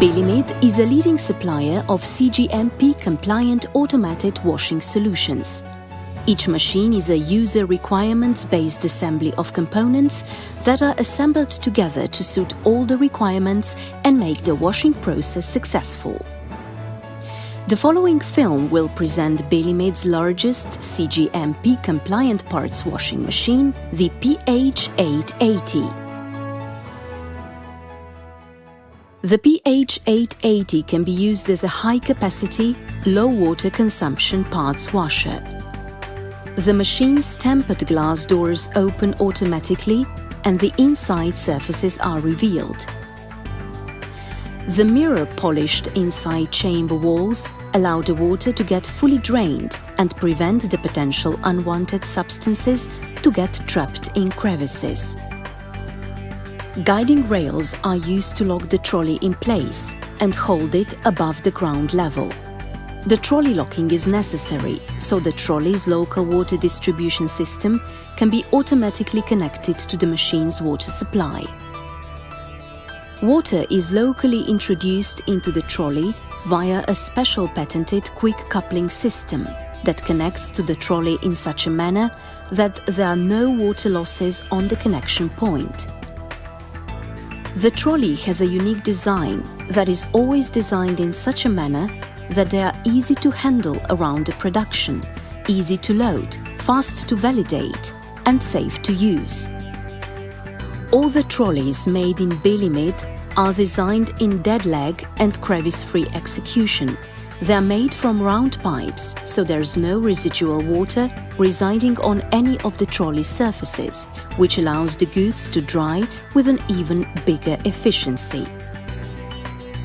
Belimed is a leading supplier of CGMP-compliant automated washing solutions. Each machine is a user requirements-based assembly of components that are assembled together to suit all the requirements and make the washing process successful. The following film will present Belimed's largest CGMP-compliant parts washing machine, the PH880. The PH880 can be used as a high-capacity, low-water consumption parts washer. The machine's tempered glass doors open automatically and the inside surfaces are revealed. The mirror-polished inside chamber walls allow the water to get fully drained and prevent the potential unwanted substances to get trapped in crevices. Guiding rails are used to lock the trolley in place and hold it above the ground level. The trolley locking is necessary, so the trolley's local water distribution system can be automatically connected to the machine's water supply. Water is locally introduced into the trolley via a special patented quick coupling system that connects to the trolley in such a manner that there are no water losses on the connection point. The trolley has a unique design that is always designed in such a manner that they are easy to handle around the production, easy to load, fast to validate, and safe to use. All the trolleys made in Belimed are designed in dead leg and crevice-free execution. They are made from round pipes, so there is no residual water residing on any of the trolley surfaces, which allows the goods to dry with an even bigger efficiency.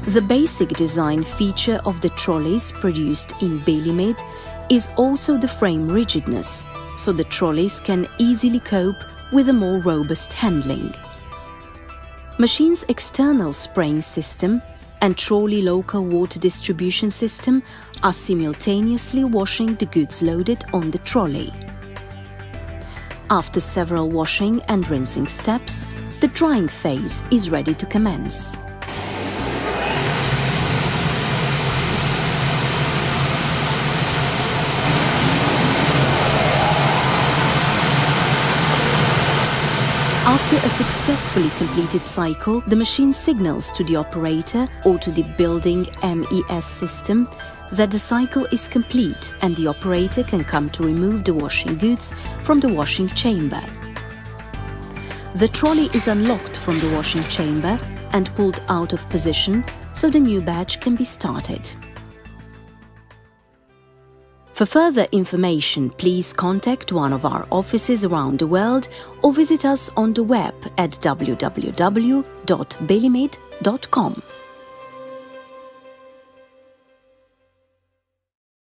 The basic design feature of the trolleys produced in Belimed is also the frame rigidness, so the trolleys can easily cope with a more robust handling. Machine's external spraying system and trolley local water distribution system are simultaneously washing the goods loaded on the trolley. After several washing and rinsing steps, the drying phase is ready to commence. After a successfully completed cycle, the machine signals to the operator or to the building MES system that the cycle is complete and the operator can come to remove the washing goods from the washing chamber. The trolley is unlocked from the washing chamber and pulled out of position so the new batch can be started. For further information, please contact one of our offices around the world or visit us on the web at www.belimed.com.